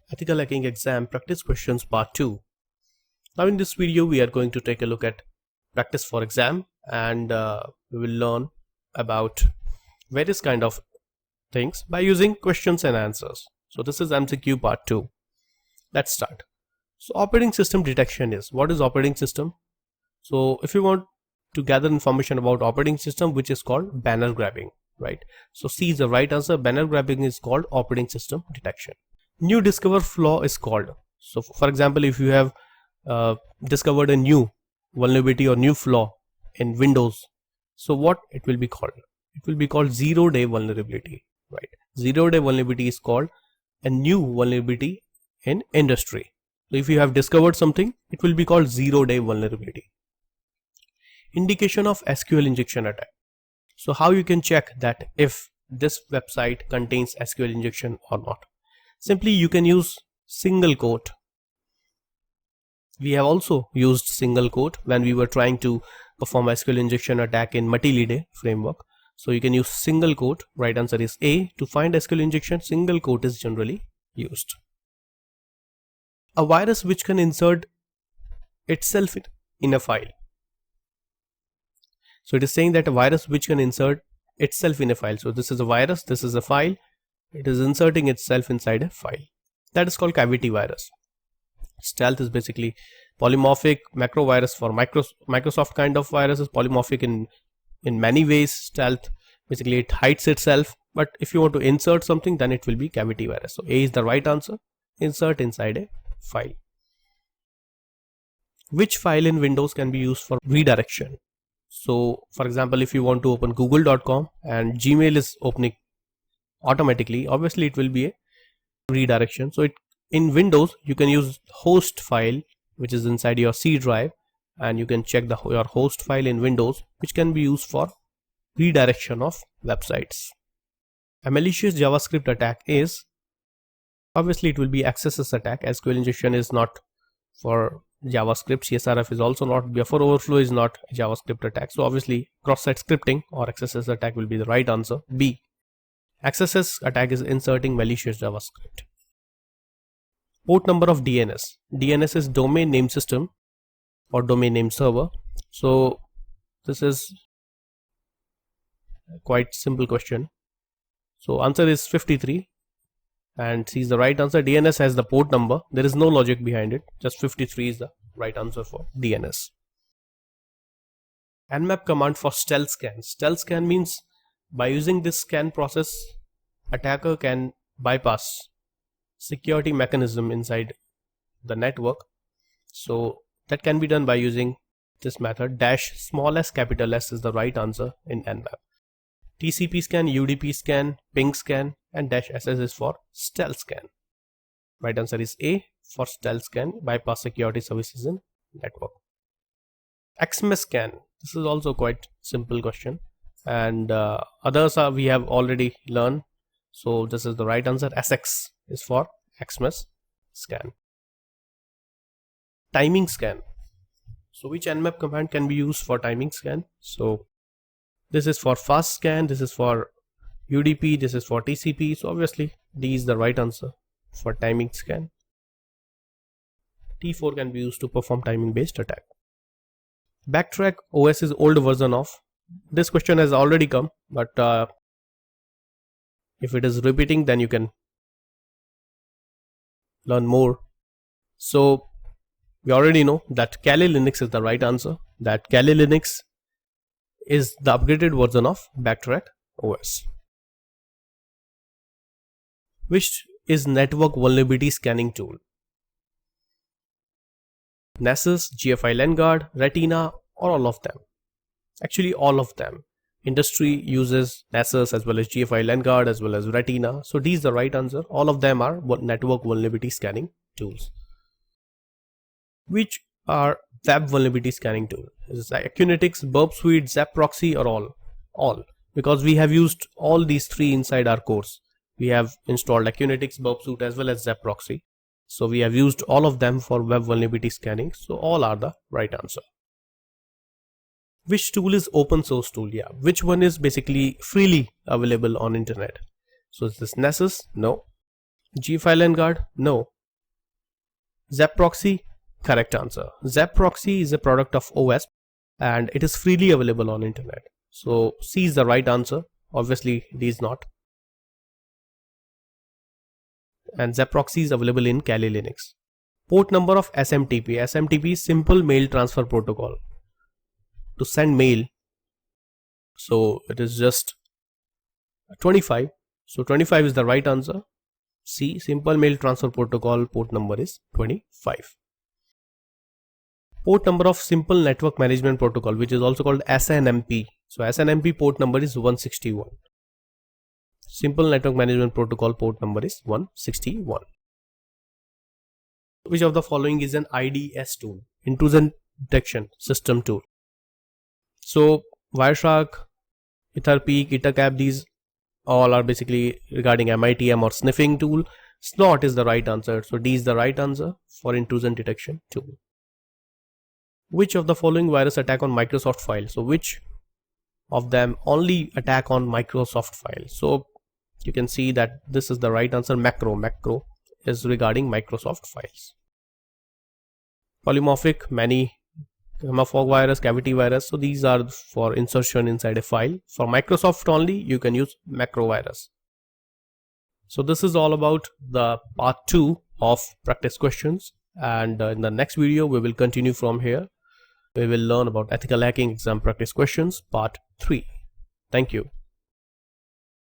Ethical Hacking Exam Practice Questions Part 2. Now in this video we are going to take a look at practice for exam, and we will learn about various kind of things by using questions and answers. So this is MCQ Part 2. Let's start. So operating system detection is, what is operating system? So if you want to gather information about operating system, which is called banner grabbing, right? So C is the right answer. Banner grabbing is called operating system detection. New discover flaw is called. So for example, if you have discovered a new vulnerability or new flaw in Windows, so what it will be called? It will be called 0-day vulnerability, right? 0-day vulnerability is called a new vulnerability in industry. So if you have discovered something, it will be called 0-day vulnerability. Indication of SQL injection attack. So how you can check that if this website contains SQL injection or not? Simply you can use single quote. We have also used single quote when we were trying to perform SQL injection attack in Matilde framework. So you can use single quote. Right answer is A. To find SQL injection, single quote is generally used. A virus which can insert itself in a file. So it is saying that a virus which can insert itself in a file. So this is a virus, this is a file. It is inserting itself inside a file. That is called cavity virus. Stealth is basically polymorphic. Macro virus for Microsoft kind of virus is polymorphic in many ways. Stealth, basically it hides itself. But if you want to insert something, then it will be cavity virus. So A is the right answer. Insert inside a file. Which file in Windows can be used for redirection? So for example, if you want to open google.com and Gmail is opening automatically, obviously it will be a redirection. So in Windows you can use host file, which is inside your C drive, and you can check your host file in Windows, which can be used for redirection of websites. A malicious JavaScript attack is, obviously it will be XSS attack. SQL injection is not for JavaScript. CSRF is also not. Buffer overflow is not a JavaScript attack. So obviously cross-site scripting or XSS attack will be the right answer. B. XSS attack is inserting malicious JavaScript. Port number of DNS. DNS is domain name system or domain name server. So this is a quite simple question. So answer is 53 and C is the right answer. DNS has the port number. There is no logic behind it. Just 53 is the right answer for DNS. Nmap command for stealth scan. Stealth scan means by using this scan process, attacker can bypass security mechanism inside the network. So that can be done by using this method. Dash small s capital S is the right answer in Nmap. TCP scan, UDP scan, ping scan, and dash SS is for stealth scan. Right answer is A for stealth scan, bypass security services in network. XMS scan. This is also quite simple question, and others we have already learned. So this is the right answer. SX is for XMS scan. Timing scan. So which Nmap command can be used for timing scan? So this is for fast scan, this is for UDP, this is for TCP. So obviously D is the right answer for timing scan. T4 can be used to perform timing based attack. Backtrack OS is old version of. This question has already come, but if it is repeating, then you can learn more. So we already know that Kali Linux is the right answer. That Kali Linux is the upgraded version of Backtrack OS. Which is network vulnerability scanning tool? Nessus, GFI LandGuard, Retina, or all of them? Actually all of them. Industry uses Nessus as well as GFI LandGuard as well as Retina. So D is the right answer. All of them are network vulnerability scanning tools. Which are web vulnerability scanning tool? Is it Acunetics, Burp Suite, Zap Proxy, or all? All. Because we have used all these three inside our course. We have installed Acunetics, Burp Suite as well as Zap Proxy. So we have used all of them for web vulnerability scanning. So all are the right answer. Which tool is open source tool? Yeah. Which one is basically freely available on internet? So is this Nessus? No. GFI LandGuard? No. Zap proxy, correct answer. Zap proxy is a product of OS and it is freely available on internet. So C is the right answer. Obviously D is not. And Zap proxy is available in Kali Linux. Port number of SMTP. SMTP is Simple Mail Transfer Protocol. To send mail, so it is just 25. So 25 is the right answer. C, Simple Mail Transfer Protocol, port number is 25. Port number of Simple Network Management Protocol, which is also called SNMP. So SNMP port number is 161. Simple Network Management Protocol port number is 161. Which of the following is an IDS tool? Intrusion Detection System tool. So Wireshark, EtherPeek, EtherCap, these all are basically regarding MITM or sniffing tool. Snort is the right answer. So D is the right answer for intrusion detection tool. Which of the following virus attack on Microsoft file? So which of them only attack on Microsoft file? So you can see that this is the right answer. Macro is regarding Microsoft files. Polymorphic, many, Gamma-Fog virus, cavity virus. So these are for insertion inside a file. For Microsoft only, you can use macro virus. So this is all about the part 2 of practice questions, and in the next video we will continue from here. We will learn about ethical hacking exam practice questions part 3. Thank you.